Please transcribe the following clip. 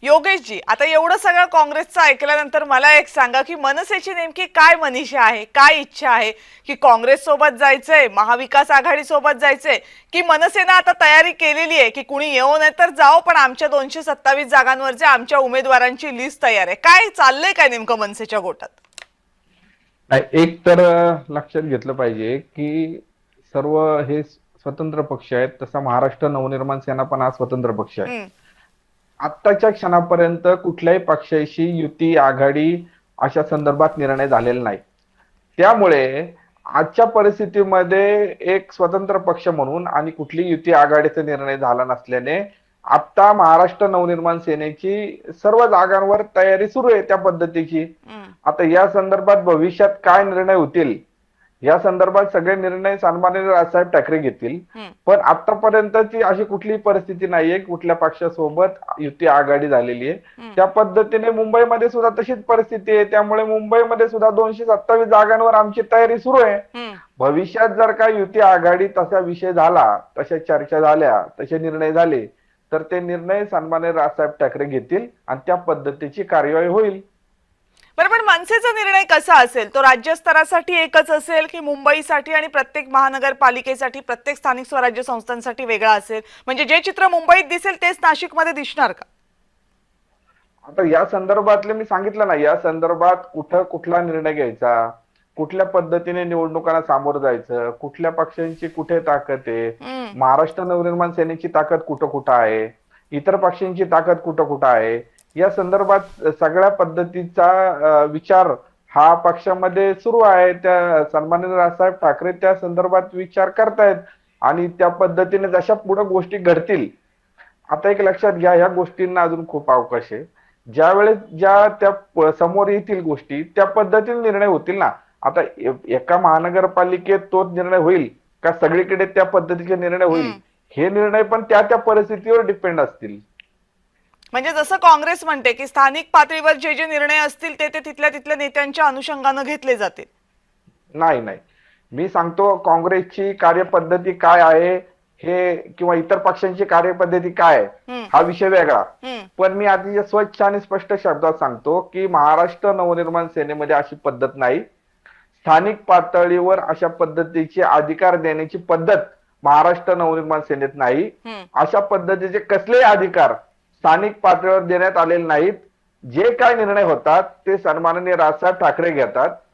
योगेशजी, आता एवढं सगळं काँग्रेसचं ऐकल्यानंतर मला एक सांगा की मनसेची नेमकी काय मनीषा आहे, काय इच्छा आहे की काँग्रेस सोबत जायचंय, महाविकास आघाडी सोबत जायचंय, की मनसेनं आता तयारी केलेली आहे की कुणी येऊ नये तर जाओ, पण आमच्या 227 जागांवरच्या आमच्या उमेदवारांची लिस्ट तयार आहे. काय चाललंय काय नेमकं मनसेच्या गोटात? नाही, एक तर लक्षात घेतलं पाहिजे की सर्व हे स्वतंत्र पक्ष आहेत. तसा महाराष्ट्र नवनिर्माण सेना पण हा स्वतंत्र पक्ष आहे. हम्म. आत्ताच्या क्षणापर्यंत कुठल्याही पक्षाशी युती आघाडी अशा संदर्भात निर्णय झालेला नाही. त्यामुळे आजच्या परिस्थितीमध्ये एक स्वतंत्र पक्ष म्हणून आणि कुठली युती आघाडीचा निर्णय झाला नसल्याने आता महाराष्ट्र नवनिर्माण सेनेची सर्व जागांवर तयारी सुरू आहे त्या पद्धतीची. हम्म. आता या संदर्भात भविष्यात काय निर्णय होतील या संदर्भात सगळे निर्णय सन्माननीय राजसाहेब ठाकरे घेतील. हम्म. पण आतापर्यंतची अशी कुठलीही परिस्थिती नाहीये कुठल्या पक्षासोबत युती आघाडी झालेली आहे. त्या पद्धतीने मुंबईमध्ये सुद्धा तशीच परिस्थिती आहे. त्यामुळे मुंबईमध्ये सुद्धा 227 जागांवर आमची तयारी सुरू आहे. हम्म. भविष्यात जर का युती आघाडी तसा विषय झाला, तशा चर्चा झाल्या, तसे निर्णय झाले तर ते निर्णय सन्माननीय राजसाहेब ठाकरे घेतील आणि त्या पद्धतीची कार्यवाही होईल. बरं, पण मनसेचा निर्णय कसा असेल? तो राज्य स्तरासाठी एकच असेल की मुंबईसाठी आणि प्रत्येक महानगरपालिकेसाठी, प्रत्येक स्थानिक स्वराज्य संस्थांसाठी वेगळा असेल? म्हणजे जे चित्र मुंबईत दिसेल तेच नाशिकमध्ये दिसणार का? आता या संदर्भातले मी सांगितलं ना, या संदर्भात कुठला निर्णय घ्यायचा, कुठल्या पद्धतीने निवडणुकांना सामोरं जायचं, कुठल्या पक्षांची कुठे ताकद आहे, हम्म. महाराष्ट्र नवनिर्माण सेनेची ताकद कुठं कुठं आहे, इतर पक्षांची ताकद कुठं कुठं आहे, या संदर्भात सगळ्या पद्धतीचा विचार हा पक्षामध्ये सुरू आहे. त्या सन्माननीय राजसाहेब ठाकरे त्या संदर्भात विचार करतायत आणि त्या पद्धतीने जशा पुढे गोष्टी घडतील. आता एक लक्षात घ्या, या गोष्टींना अजून खूप अवकाश आहे. ज्या वेळेस ज्या त्या समोर येतील गोष्टी त्या पद्धतीने निर्णय होतील ना. आता एका महानगरपालिकेत तोच निर्णय होईल का सगळीकडे त्या पद्धतीचे निर्णय होईल, हे निर्णय पण त्या त्या परिस्थितीवर डिपेंड असतील. म्हणजे जसं काँग्रेस म्हणते की स्थानिक पातळीवर जे जे निर्णय असतील ते ते तिथल्या तिथल्या नेत्यांच्या अनुषंगानं घेतले जातील. नाही नाही, मी सांगतो काँग्रेसची कार्यपद्धती काय आहे हे किंवा इतर पक्षांची कार्यपद्धती काय आहे हा विषय वेगळा. पण मी अतिशय स्वच्छ आणि स्पष्ट शब्दात सांगतो की महाराष्ट्र नवनिर्माण सेनेमध्ये अशी पद्धत नाही. स्थानिक पातळीवर अशा पद्धतीचे अधिकार देण्याची पद्धत महाराष्ट्र नवनिर्माण सेनेत नाही. अशा पद्धतीचे कसलेही अधिकार स्थानिक पातळीवर देण्यात आलेले नाहीत. जे काय निर्णय होतात ते सन्माननीय राजसाहेब ठाकरे घेतात